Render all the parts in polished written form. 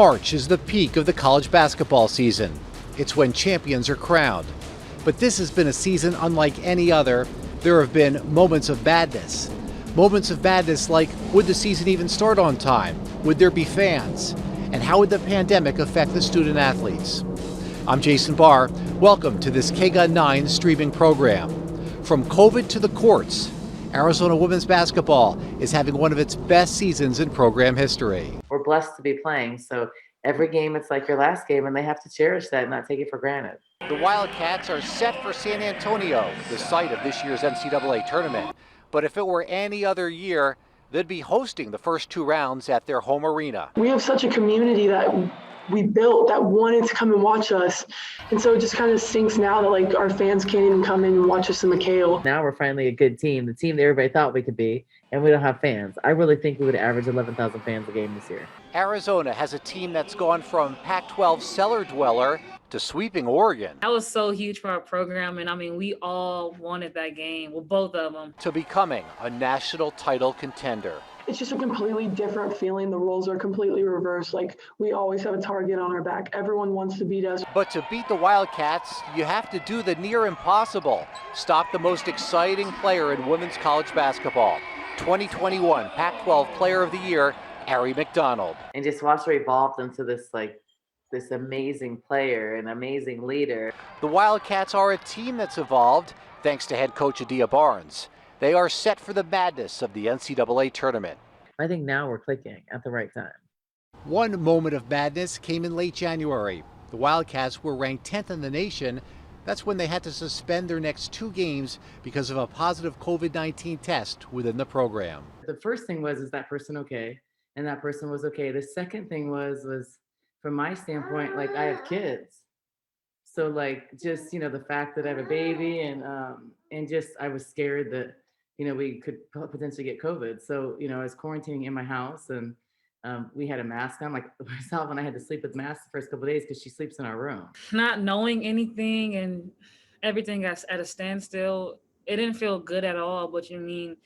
March is the peak of the college basketball season. It's when champions are crowned. But this has been a season unlike any other. There have been moments of badness. Moments of badness like, would the season even start on time? Would there be fans? And how would the pandemic affect the student athletes? I'm Jason Barr. Welcome to this KGUN 9 streaming program. From COVID to the courts, Arizona women's basketball is having one of its best seasons in program history. We're blessed to be playing, so every game it's like your last game, and they have to cherish that and not take it for granted. The Wildcats are set for San Antonio, the site of this year's NCAA tournament. But if it were any other year, they'd be hosting the first two rounds at their home arena. We have such a community that we built that wanted to come and watch us. And so it just kind of stinks now that our fans can't even come in and watch us in McHale. Now we're finally a good team, the team that everybody thought we could be, and we don't have fans. I really think we would average 11,000 fans a game this year. Arizona has a team that's gone from Pac-12 cellar dweller to sweeping Oregon. That was so huge for our program, and we all wanted that game, well, both of them. To becoming a national title contender. It's just a completely different feeling. The roles are completely reversed. We always have a target on our back. Everyone wants to beat us. But to beat the Wildcats, you have to do the near impossible. Stop the most exciting player in women's college basketball. 2021 Pac-12 Player of the Year, Arie Mcdonald. And just watch her evolve into this amazing player, an amazing leader. The Wildcats are a team that's evolved thanks to head coach Adia Barnes. They are set for the madness of the NCAA tournament. I think now we're clicking at the right time. One moment of madness came in late January. The Wildcats were ranked 10th in the nation. That's when they had to suspend their next two games because of a positive COVID-19 test within the program. The first thing was, is that person okay? And that person was okay. The second thing was from my standpoint, I have kids. So just, the fact that I have a baby and just, I was scared that, we could potentially get COVID. So, I was quarantining in my house and we had a mask on, myself, and I had to sleep with masks the first couple of days because she sleeps in our room. Not knowing anything and everything got at a standstill, it didn't feel good at all, but you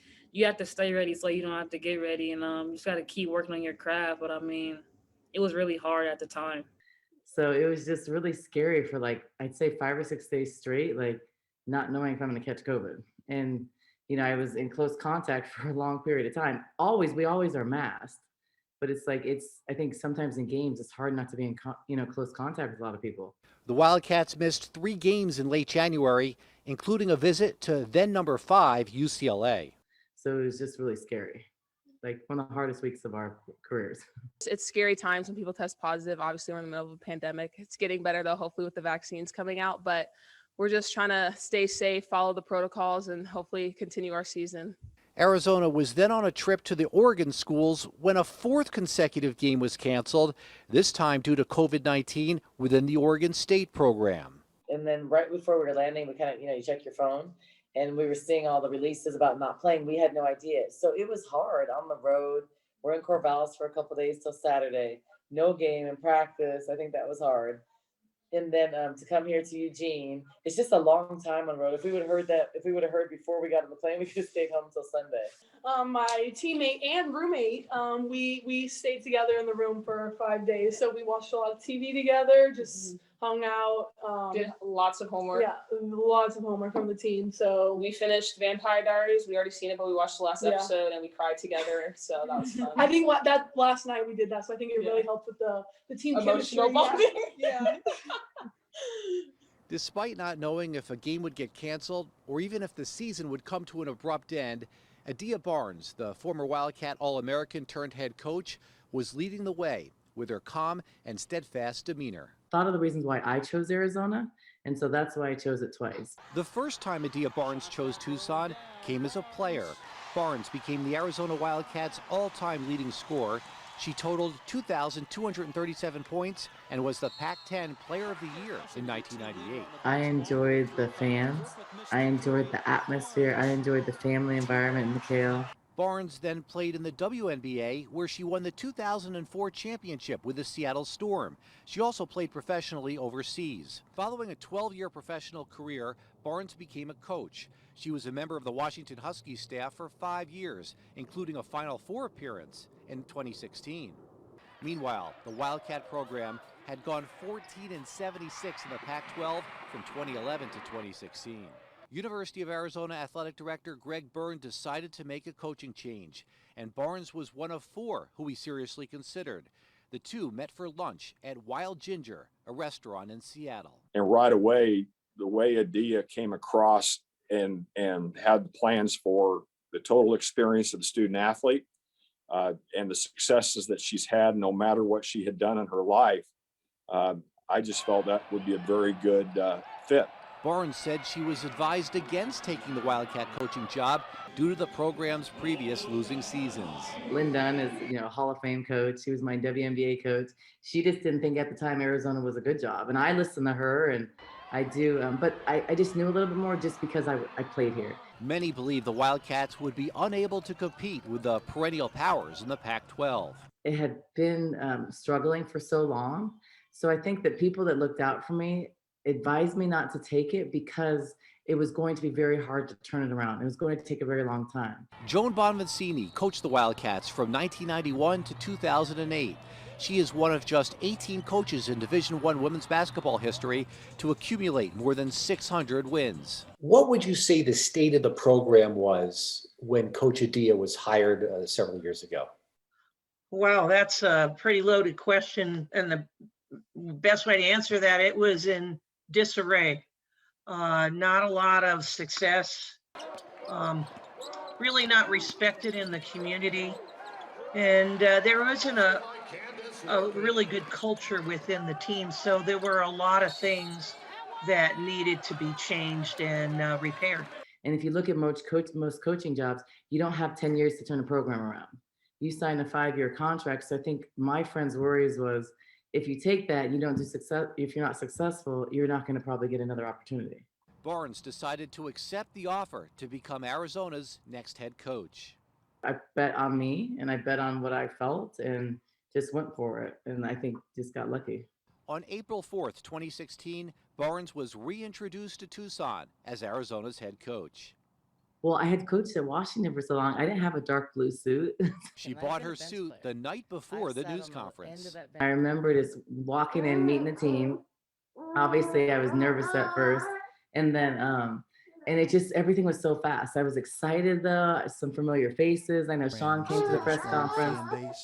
have to stay ready so you don't have to get ready, and you just got to keep working on your craft. But it was really hard at the time. So it was just really scary for I'd say 5 or 6 days straight, not knowing if I'm going to catch COVID. And, I was in close contact for a long period of time. We always are masked, but I think sometimes in games, it's hard not to be in, close contact with a lot of people. The Wildcats missed 3 games in late January, including a visit to then number 5 UCLA. So it was just really scary. One of the hardest weeks of our careers. It's scary times when people test positive. Obviously, we're in the middle of a pandemic. It's getting better, though, hopefully, with the vaccines coming out. But we're just trying to stay safe, follow the protocols, and hopefully continue our season. Arizona was then on a trip to the Oregon schools when a 4th consecutive game was canceled, this time due to COVID-19 within the Oregon State program. And then right before we were landing, we kind of, you check your phone. And we were seeing all the releases about not playing. We had no idea. So it was hard on the road. We're in Corvallis for a couple of days till Saturday. No game in practice. I think that was hard. And then to come here to Eugene, it's just a long time on the road. If we would have heard before we got on the plane, we could have stayed home till Sunday. My teammate and roommate, we stayed together in the room for 5 days. So we watched a lot of TV together, just hung out. Did lots of homework. Yeah, lots of homework from the team. So we finished Vampire Diaries. We already seen it, but we watched the last episode and we cried together. So that was fun. I think that last night we did that. So I think it really helped with the team emotional chemistry. bonding. Yeah. Despite not knowing if a game would get canceled or even if the season would come to an abrupt end, Adia Barnes, the former Wildcat All-American turned head coach, was leading the way with her calm and steadfast demeanor. Thought of the reasons why I chose Arizona, and so that's why I chose it twice. The first time Adia Barnes chose Tucson came as a player. Barnes became the Arizona Wildcats' all-time leading scorer. She totaled 2,237 points and was the Pac-10 Player of the Year in 1998. I enjoyed the fans. I enjoyed the atmosphere. I enjoyed the family environment in McHale. Barnes then played in the WNBA, where she won the 2004 championship with the Seattle Storm. She also played professionally overseas. Following a 12-year professional career, Barnes became a coach. She was a member of the Washington Huskies staff for 5 years, including a Final Four appearance in 2016. Meanwhile, the Wildcat program had gone 14-76 in the Pac-12 from 2011 to 2016. University of Arizona Athletic Director Greg Byrne decided to make a coaching change, and Barnes was one of 4 who he seriously considered. The two met for lunch at Wild Ginger, a restaurant in Seattle. And right away, the way Adia came across and had the plans for the total experience of the student athlete and the successes that she's had, no matter what she had done in her life, I just felt that would be a very good fit. Barnes said she was advised against taking the Wildcat coaching job due to the program's previous losing seasons. Lynn Dunn is, a Hall of Fame coach. She was my WNBA coach. She just didn't think at the time Arizona was a good job. And I listened to her, and I do, but I just knew a little bit more just because I played here. Many believe the Wildcats would be unable to compete with the perennial powers in the Pac-12. It had been struggling for so long. So I think that people that looked out for me advised me not to take it because it was going to be very hard to turn it around. It was going to take a very long time. Joan Bonvicini coached the Wildcats from 1991 to 2008. She is one of just 18 coaches in Division I women's basketball history to accumulate more than 600 wins. What would you say the state of the program was when Coach Adia was hired several years ago? Wow, that's a pretty loaded question. And the best way to answer that, it was in disarray. Not a lot of success, really not respected in the community. And there wasn't a really good culture within the team. So there were a lot of things that needed to be changed and repaired. And if you look at most coaching jobs, you don't have 10 years to turn a program around. You sign a 5-year contract. So I think my friend's worries was, if you take that, you don't do success. If you're not successful, you're not going to probably get another opportunity. Barnes decided to accept the offer to become Arizona's next head coach. I bet on me, and I bet on what I felt, and just went for it. And I think just got lucky. On April 4th, 2016, Barnes was reintroduced to Tucson as Arizona's head coach. Well, I had coached at Washington for so long. I didn't have a dark blue suit. She bought her suit the night before the news conference. I remember just walking in, meeting the team. Obviously, I was nervous at first. And then, and it just, everything was so fast. I was excited though, some familiar faces. I know Sean came to the press conference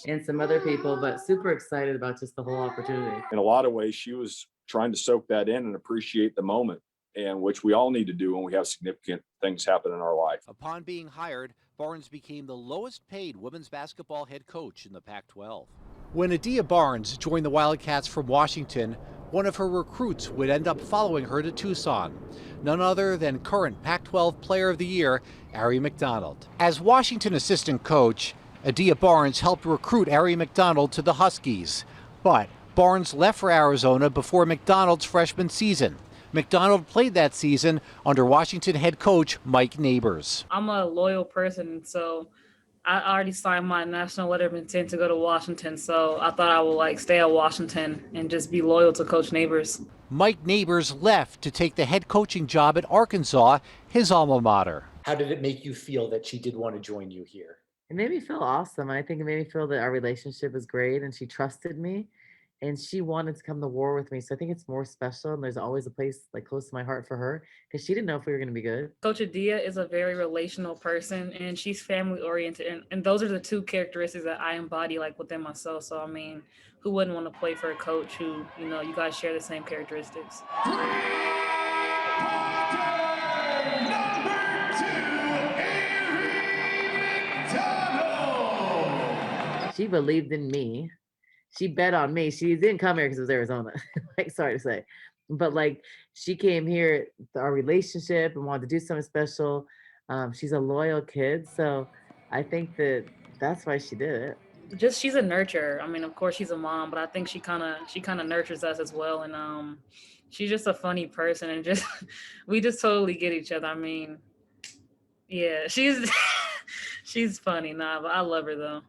and some other people, but super excited about just the whole opportunity. In a lot of ways, she was trying to soak that in and appreciate the moment, and which we all need to do when we have significant things happen in our life. Upon being hired, Barnes became the lowest paid women's basketball head coach in the Pac-12. When Adia Barnes joined the Wildcats from Washington, one of her recruits would end up following her to Tucson, none other than current Pac-12 Player of the Year, Arie Mcdonald. As Washington assistant coach, Adia Barnes helped recruit Arie Mcdonald to the Huskies, but Barnes left for Arizona before Mcdonald's freshman season. Mcdonald played that season under Washington head coach Mike Neighbors. I'm a loyal person, so I already signed my national letter of intent to go to Washington, so I thought I would stay at Washington and just be loyal to Coach Neighbors. Mike Neighbors left to take the head coaching job at Arkansas, his alma mater. How did it make you feel that she did want to join you here? It made me feel awesome. I think it made me feel that our relationship was great, and she trusted me. And she wanted to come to war with me. So I think it's more special. And there's always a place close to my heart for her because she didn't know if we were going to be good. Coach Adia is a very relational person, and she's family oriented. And those are the two characteristics that I embody within myself. So, I mean, who wouldn't want to play for a coach who, you guys share the same characteristics? She believed in me. She bet on me. She didn't come here because it was Arizona. Sorry to say. But she came here, our relationship, and wanted to do something special. She's a loyal kid. So I think that's why she did it. Just she's a nurturer. I mean, of course she's a mom, but I think she kind of nurtures us as well. And she's just a funny person, and just we just totally get each other. I mean, yeah, she's she's funny. But I love her though.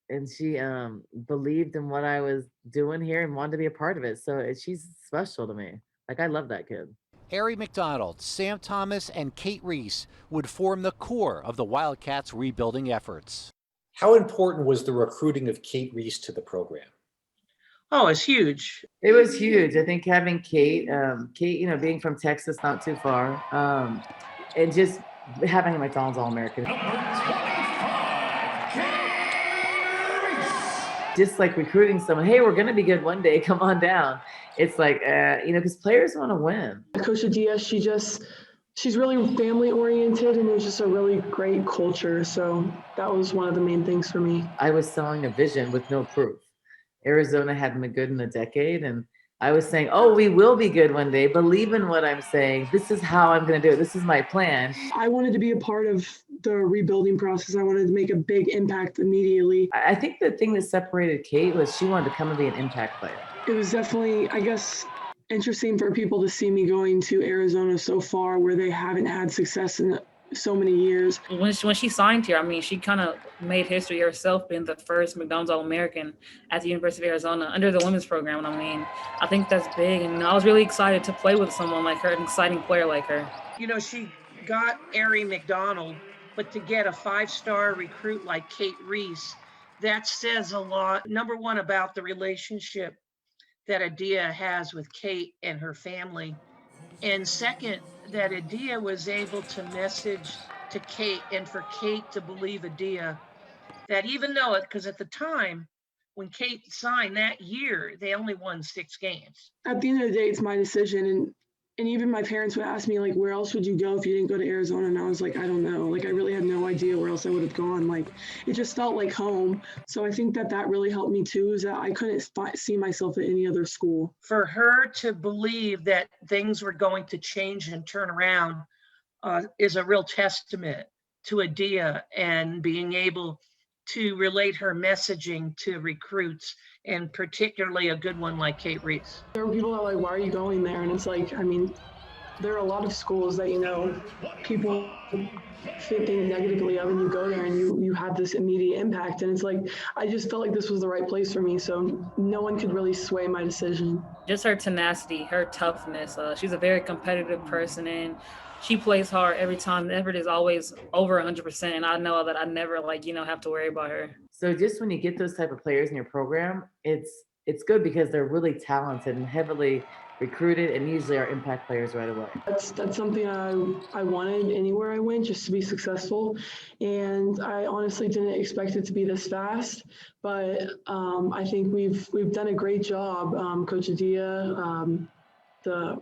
And she believed in what I was doing here and wanted to be a part of it. So she's special to me. I love that kid. Erie Mcdonald, Sam Thomas, and Kate Reese would form the core of the Wildcats' rebuilding efforts. How important was the recruiting of Kate Reese to the program? Oh, it's huge. It was huge. I think having Kate, being from Texas, not too far, and just having a McDonald's All-American. Just like recruiting someone, hey, we're gonna be good one day, come on down. It's like, because players want to win. Coach Adia, she's really family oriented, and it was just a really great culture. So that was one of the main things for me. I was selling a vision with no proof. Arizona hadn't been good in a decade, and I was saying, oh, we will be good one day. Believe in what I'm saying. This is how I'm going to do it. This is my plan. I wanted to be a part of the rebuilding process. I wanted to make a big impact immediately. I think the thing that separated Kate was she wanted to come and be an impact player. It was definitely, I guess, interesting for people to see me going to Arizona so far where they haven't had success in so many years. When she signed here, I mean, she kind of made history herself, being the first McDonald's All-American at the University of Arizona under the women's program. And I mean, I think that's big. And I was really excited to play with someone like her, an exciting player like her. She got Arie Mcdonald, but to get a 5-star recruit like Kate Reese, that says a lot. Number one, about the relationship that Adia has with Kate and her family. And second, that Adia was able to message to Kate, and for Kate to believe Adia, that even though because at the time when Kate signed that year, they only won 6 games. At the end of the day, it's my decision. And even my parents would ask me, like, where else would you go if you didn't go to Arizona? And I was like, I don't know. Like, I really had no idea where else I would have gone. Like, it just felt like home. So I think that really helped me too, is that I couldn't see myself at any other school. For her to believe that things were going to change and turn around is a real testament to Adia and being able to relate her messaging to recruits, and particularly a good one like Kate Reese. There were people that were like, why are you going there? And it's like, I mean, there are a lot of schools that, people think negatively of, and you go there and you have this immediate impact. And it's like, I just felt like this was the right place for me. So no one could really sway my decision. Just her tenacity, her toughness. She's a very competitive person, and she plays hard every time. The effort is always over 100%. And I know that I never have to worry about her. So just when you get those type of players in your program, it's good because they're really talented and heavily recruited, and usually are impact players right away. That's something I wanted anywhere I went, just to be successful. And I honestly didn't expect it to be this fast, but I think we've done a great job. Coach Adia,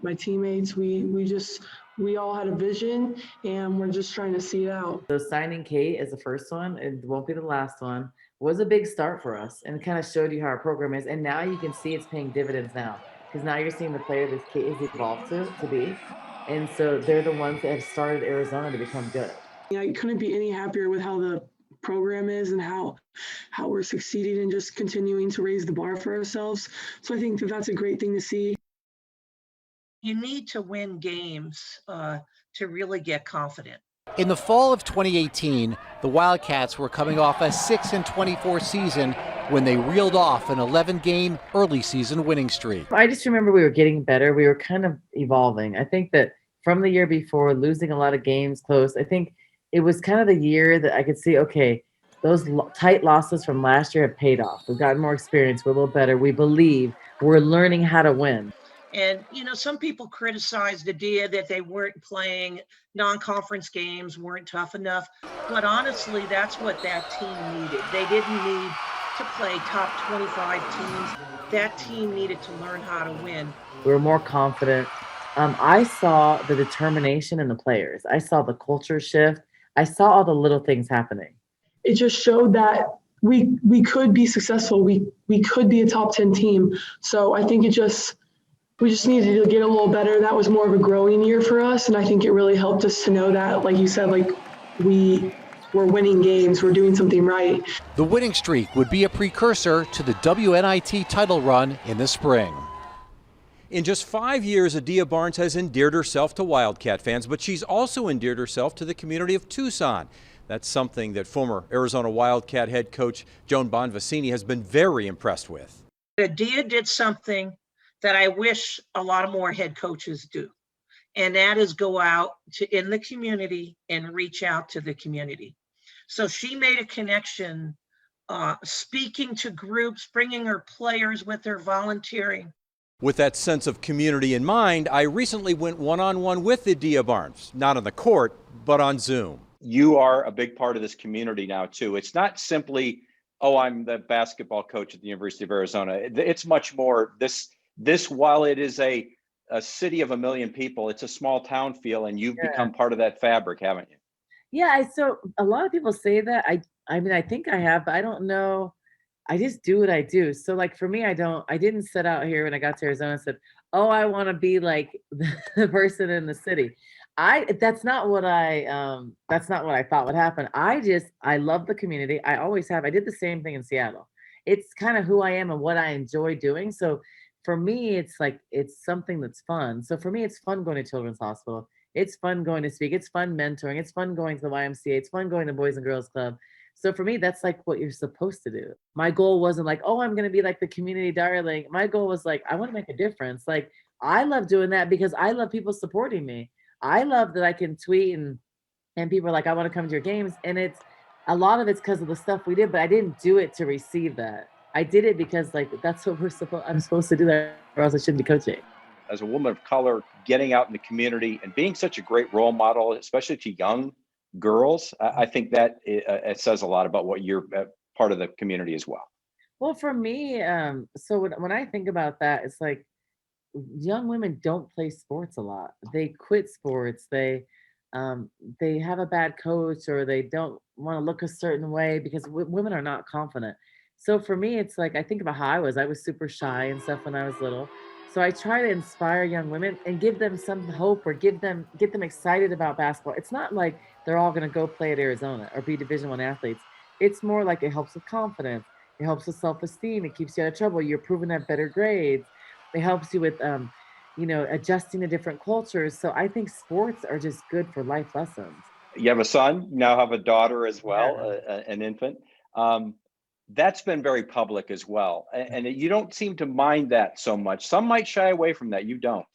my teammates, we all had a vision, and we're just trying to see it out. So signing Kate as the first one, it won't be the last one, was a big start for us, and kind of showed you how our program is. And now you can see it's paying dividends now, because now you're seeing the player that Kate has evolved to be. And so they're the ones that have started Arizona to become good. I couldn't be any happier with how the program is and how we're succeeding and just continuing to raise the bar for ourselves. So I think that's a great thing to see. You need to win games to really get confident. In the fall of 2018, the Wildcats were coming off a 6-24 season when they reeled off an 11-game early season winning streak. I just remember we were getting better. We were kind of evolving. I think that from the year before, losing a lot of games close, I think it was kind of the year that I could see, okay, those tight losses from last year have paid off. We've gotten more experience. We're a little better. We believe we're learning how to win. And, some people criticized Adia that they weren't playing non-conference games, weren't tough enough. But honestly, that's what that team needed. They didn't need to play top 25 teams. That team needed to learn how to win. We were more confident. I saw the determination in the players. I saw the culture shift. I saw all the little things happening. It just showed that we could be successful. We could be a top 10 team. So I think we just needed to get a little better. That was more of a growing year for us. And I think it really helped us to know that, like you said, we're winning games, we're doing something right. The winning streak would be a precursor to the WNIT title run in the spring. In just 5 years, Adia Barnes has endeared herself to Wildcat fans, but she's also endeared herself to the community of Tucson. That's something that former Arizona Wildcat head coach Joan Bonvicini has been very impressed with. Adia did something that I wish a lot of more head coaches do. And that is go out in the community and reach out to the community. So she made a connection speaking to groups, bringing her players with her, volunteering. With that sense of community in mind, I recently went one-on-one with Adia Barnes, not on the court, but on Zoom. You are a big part of this community now, too. It's not simply, oh, I'm the basketball coach at the University of Arizona. It's much more. This while it is a city of 1 million people, it's a small town feel, and you've become part of that fabric, haven't you? Yeah, so a lot of people say that. I mean, I think I have, but I don't know. I just do what I do. So like for me, I didn't set out here when I got to Arizona and said, oh, I want to be like the person in the city. That's not what I thought would happen. I love the community. I always have. I did the same thing in Seattle. It's kind of who I am and what I enjoy doing. So for me, it's like it's something that's fun. So for me, it's fun going to Children's Hospital. It's fun going to speak. It's fun mentoring. It's fun going to the YMCA. It's fun going to Boys and Girls Club. So for me, that's like what you're supposed to do. My goal wasn't like, oh, I'm going to be like the community darling. My goal was like, I want to make a difference. Like, I love doing that because I love people supporting me. I love that I can tweet and people are like, I want to come to your games. And it's a lot of it's because of the stuff we did, but I didn't do it to receive that. I did it because like, that's what I'm supposed to do that, or else I shouldn't be coaching. As a woman of color, getting out in the community and being such a great role model, especially to young girls, I think that it says a lot about what you're part of the community as well. Well, for me, so when I think about that, it's like young women don't play sports a lot. They quit sports. They have a bad coach, or they don't want to look a certain way because women are not confident. So for me, it's like I think about how I was super shy and stuff when I was little. So I try to inspire young women and give them some hope, or get them excited about basketball. It's not like they're all going to go play at Arizona or be Division I athletes. It's more like it helps with confidence. It helps with self-esteem. It keeps you out of trouble. You're proving at better grades. It helps you with, adjusting to different cultures. So I think sports are just good for life lessons. You have a son, you now have a daughter as well, an infant. That's been very public as well. And you don't seem to mind that so much. Some might shy away from that. You don't.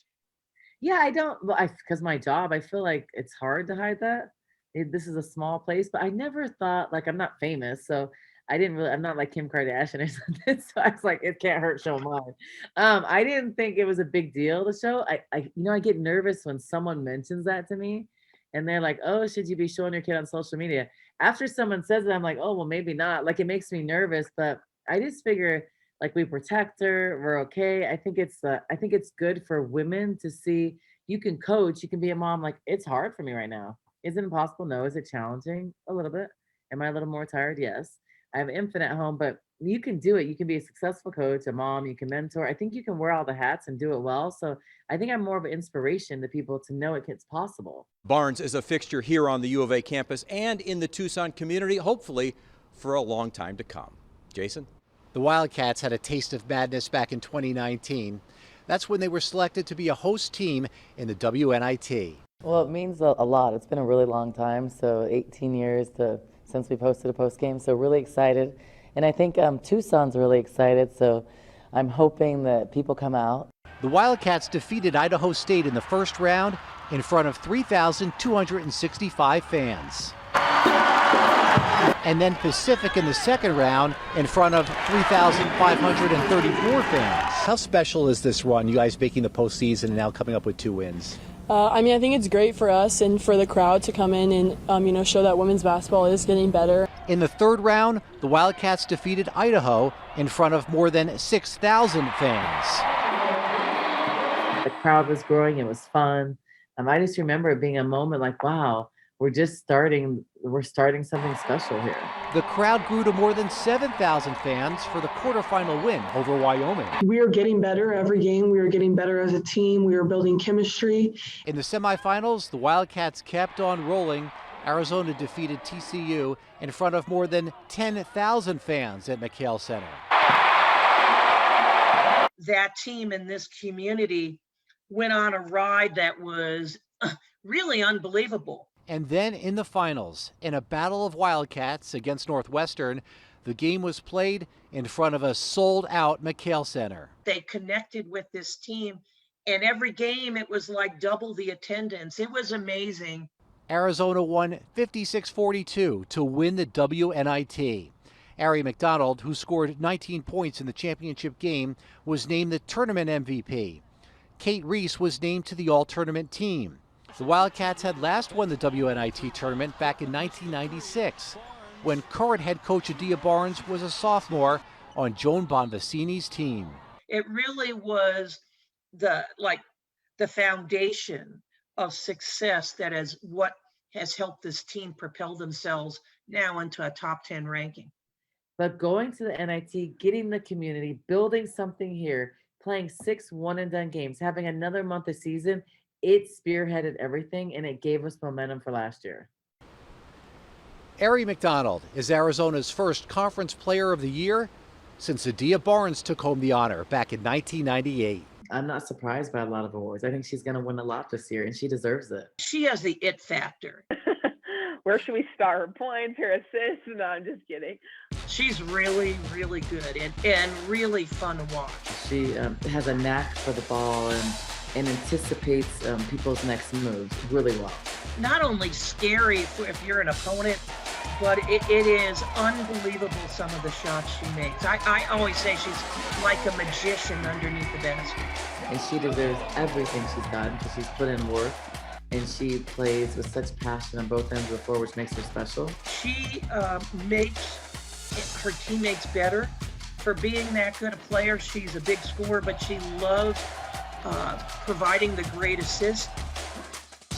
Yeah, I don't, because my job, I feel like it's hard to hide that. This is a small place, but I never thought, like, I'm not famous, so I'm not like Kim Kardashian or something. So I was like, it can't hurt showing mine. I didn't think it was a big deal to show. I get nervous when someone mentions that to me and they're like, oh, should you be showing your kid on social media? After someone says it, I'm like, oh, well, maybe not. Like, it makes me nervous, but I just figure like we protect her, we're okay. I think it's good for women to see you can coach, you can be a mom. Like, it's hard for me right now. Is it impossible? No. Is it challenging? A little bit. Am I a little more tired? Yes. I have an infant at home, but you can do it. You can be a successful coach, a mom, you can mentor. I think you can wear all the hats and do it well. So I think I'm more of an inspiration to people to know it's possible. Barnes is a fixture here on the U of A campus and in the Tucson community, hopefully for a long time to come. Jason? The Wildcats had a taste of madness back in 2019. That's when they were selected to be a host team in the WNIT. Well, it means a lot. It's been a really long time. So 18 years since we've hosted a post game. So really excited. And I think Tucson's really excited. So I'm hoping that people come out. The Wildcats defeated Idaho State in the first round in front of 3,265 fans. And then Pacific in the second round in front of 3,534 fans. How special is this run, you guys making the postseason and now coming up with 2 wins? I think it's great for us and for the crowd to come in and, show that women's basketball is getting better. In the third round, the Wildcats defeated Idaho in front of more than 6,000 fans. The crowd was growing. It was fun. I just remember it being a moment like, wow, we're starting something special here. The crowd grew to more than 7,000 fans for the quarterfinal win over Wyoming. We are getting better every game. We are getting better as a team. We are building chemistry. In the semifinals, the Wildcats kept on rolling. Arizona defeated TCU in front of more than 10,000 fans at McHale Center. That team in this community went on a ride that was really unbelievable. And then in the finals, in a battle of Wildcats against Northwestern, the game was played in front of a sold-out McHale Center. They connected with this team, and every game it was like double the attendance. It was amazing. Arizona won 56-42 to win the WNIT. Arie Mcdonald, who scored 19 points in the championship game, was named the tournament MVP. Kate Reese was named to the all-tournament team. The Wildcats had last won the WNIT tournament back in 1996, when current head coach Adia Barnes was a sophomore on Joan Bonvicini's team. It really was the foundation of success that is what has helped this team propel themselves now into a top 10 ranking. But going to the NIT, getting the community, building something here, playing 6 one-and-done games, having another month of season, it spearheaded everything, and it gave us momentum for last year. Erie Mcdonald is Arizona's first Conference Player of the Year since Adia Barnes took home the honor back in 1998. I'm not surprised by a lot of awards. I think she's going to win a lot this year, and she deserves it. She has the it factor. Where should we start? Her points, her assists? No, I'm just kidding. She's really, really good and really fun to watch. She has a knack for the ball and anticipates people's next moves really well. Not only scary if you're an opponent, but it is unbelievable some of the shots she makes. I always say she's like a magician underneath the basket. And she deserves everything she's gotten because she's put in work, and she plays with such passion on both ends of the floor, which makes her special. She makes her teammates better. For being that good a player, she's a big scorer, but she loves providing the great assist.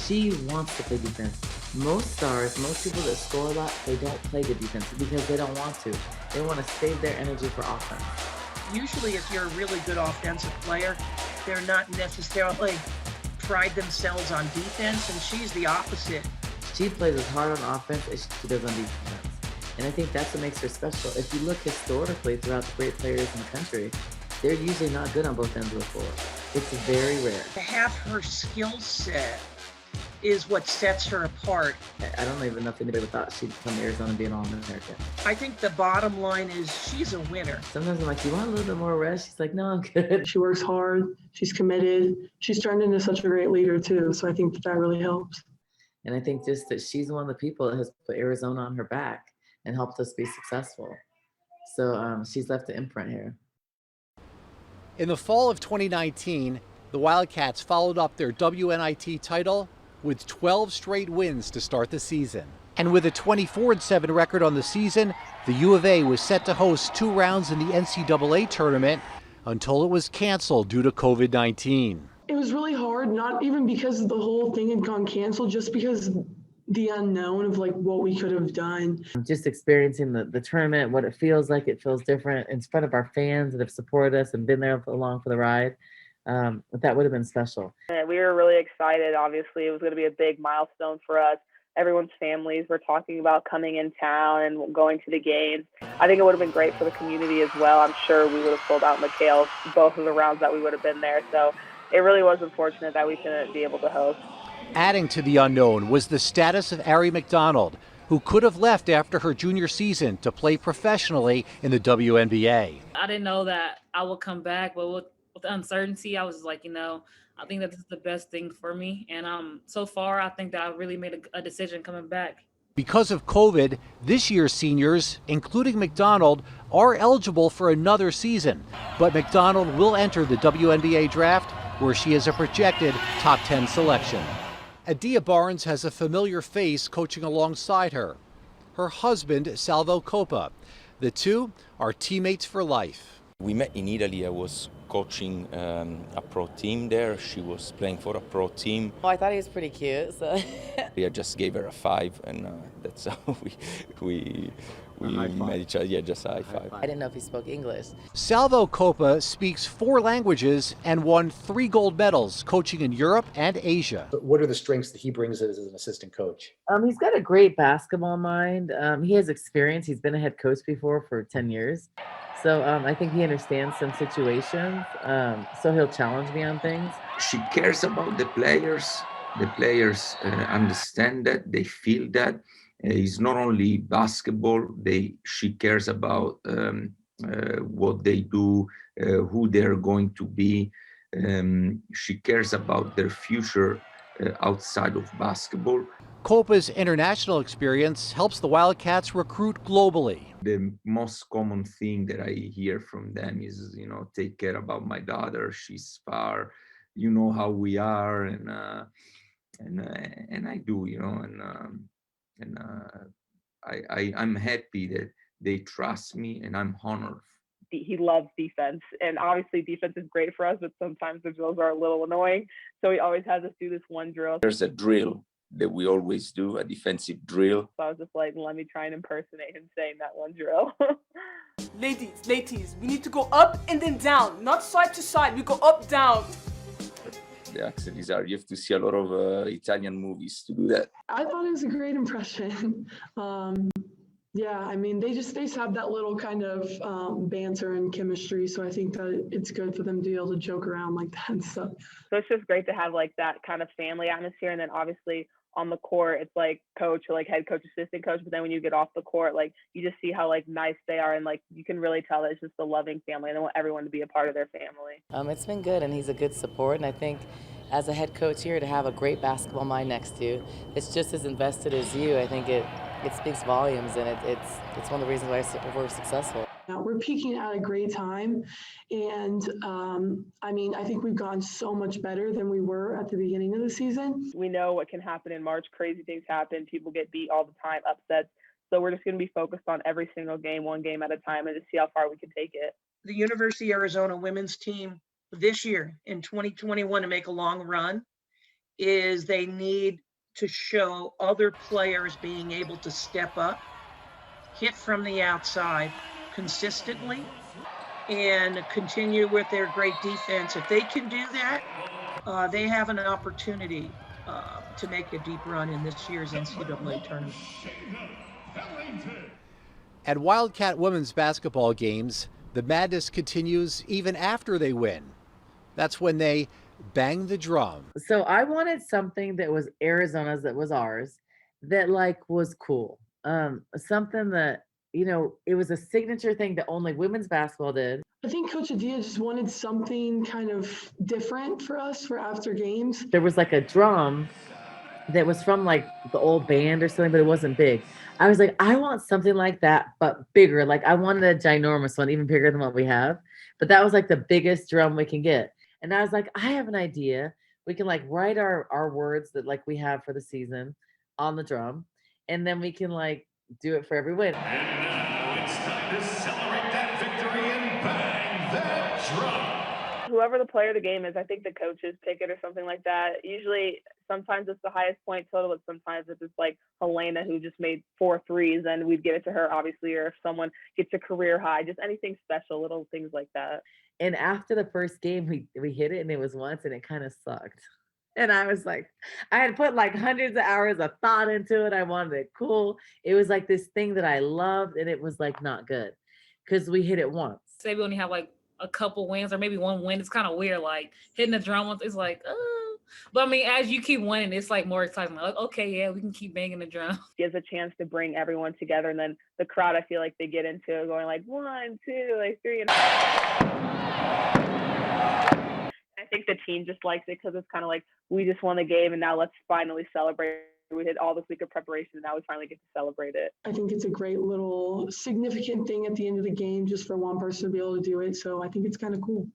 She wants to play defense. Most stars, most people that score a lot, they don't play good defense because they don't want to. They want to save their energy for offense. Usually if you're a really good offensive player, they're not necessarily pride themselves on defense, and she's the opposite. She plays as hard on offense as she does on defense. And I think that's what makes her special. If you look historically throughout the great players in the country, they're usually not good on both ends of the floor. It's very rare. To have her skill set is what sets her apart. I don't even know if anybody would thought she'd come to Arizona and be an All-American. I think the bottom line is she's a winner. Sometimes I'm like, you want a little bit more rest? She's like, no, I'm good. She works hard. She's committed. She's turned into such a great leader too. So I think that really helps. And I think just that she's one of the people that has put Arizona on her back and helped us be successful. So she's left an imprint here. In the fall of 2019, the Wildcats followed up their WNIT title with 12 straight wins to start the season. And with a 24-7 record on the season, the U of A was set to host 2 rounds in the NCAA tournament until it was canceled due to COVID-19. It was really hard, not even because the whole thing had gone canceled, just because the unknown of like what we could have done. Just experiencing the tournament, what it feels like, it feels different in front of our fans that have supported us and been there along for the ride. That would have been special. And we were really excited. Obviously, it was going to be a big milestone for us. Everyone's families were talking about coming in town and going to the games. I think it would have been great for the community as well. I'm sure we would have sold out McHale both of the rounds that we would have been there. So it really was unfortunate that we couldn't be able to host. Adding to the unknown was the status of Arie Mcdonald, who could have left after her junior season to play professionally in the WNBA. I didn't know that I would come back, but with the uncertainty, I was like, I think that this is the best thing for me. And so far, I think that I really made a decision coming back. Because of COVID, this year's seniors, including Mcdonald, are eligible for another season. But Mcdonald will enter the WNBA draft, where she is a projected top 10 selection. Adia Barnes has a familiar face coaching alongside her. Her husband, Salvo Coppa. The two are teammates for life. We met in Italy. I was coaching a pro team there. She was playing for a pro team. Oh, I thought he was pretty cute. So I just gave her a 5, and that's how we met each other. Yeah, just a high five. I didn't know if he spoke English. Salvo Coppa speaks 4 languages and won 3 gold medals coaching in Europe and Asia. But what are the strengths that he brings as an assistant coach? He's got a great basketball mind. He has experience. He's been a head coach before for 10 years. So I think he understands some situations. So he'll challenge me on things. She cares about the players. The players understand that. They feel that. It's not only basketball. She cares about what they do, who they're going to be. She cares about their future outside of basketball. Copa's international experience helps the Wildcats recruit globally. The most common thing that I hear from them is, take care about my daughter. She's far, you know how we are, and I do, I'm happy that they trust me, and I'm honored. He loves defense, and obviously defense is great for us, but sometimes the drills are a little annoying. So he always has us do this one drill. There's a drill that we always do, a defensive drill. So I was just like, let me try and impersonate him saying that one drill. Ladies, we need to go up and then down, not side to side. We go up, down. The accent is hard. You have to see a lot of Italian movies to do that. I thought it was a great impression. Yeah, I mean, they just have that little kind of banter and chemistry. So I think that it's good for them to be able to joke around like that and stuff. So it's just great to have like that kind of family atmosphere. And then obviously on the court, it's like coach or like head coach, assistant coach. But then when you get off the court, like you just see how like nice they are. And like you can really tell that it's just a loving family and they want everyone to be a part of their family. It's been good, and he's a good support. And I think as a head coach here, to have a great basketball mind next to you, it's just as invested as you. I think it speaks volumes, and it's one of the reasons why we're successful. We're peaking at a great time, and I mean, I think we've gotten so much better than we were at the beginning of the season. We know what can happen in March. Crazy things happen. People get beat all the time, upsets. So we're just going to be focused on every single game, one game at a time, and just see how far we can take it. The University of Arizona women's team this year in 2021 to make a long run is they need to show other players being able to step up, hit from the outside consistently, and continue with their great defense. If they can do that, they have an opportunity to make a deep run in this year's NCAA tournament. At Wildcat women's basketball games, the madness continues even after they win. That's when they bang the drum. So I wanted something that was Arizona's, that was ours, that like was cool. Something that, it was a signature thing that only women's basketball did. I think Coach Adia just wanted something kind of different for us for after games. There was like a drum that was from like the old band or something, but it wasn't big. I was like, I want something like that, but bigger. Like I wanted a ginormous one, even bigger than what we have. But that was like the biggest drum we can get. And I was like, I have an idea. We can like write our words that like we have for the season on the drum. And then we can like do it for every win. And now it's time to celebrate that victory and bang that drum. Whoever the player of the game is, I think the coaches pick it or something like that. Usually, sometimes it's the highest point total, but sometimes if it's like Helena who just made 4 threes, then we'd give it to her, obviously, or if someone gets a career high, just anything special, little things like that. And after the first game, we hit it, and it was once, and it kind of sucked. And I was like, I had put like hundreds of hours of thought into it. I wanted it cool. It was like this thing that I loved, and it was like not good because we hit it once. Say we only have like a couple wins or maybe one win. It's kind of weird, like hitting the drum once. It's like, but I mean, as you keep winning, it's like more exciting. Like, okay, yeah, we can keep banging the drum. Gives a chance to bring everyone together, and then the crowd, I feel like they get into going like 1, 2, like 3, and I think the team just likes it because it's kind of like we just won the game, and now let's finally celebrate. We did all this week of preparation, and now we finally get to celebrate it. I think it's a great little significant thing at the end of the game just for one person to be able to do it. So I think it's kind of cool.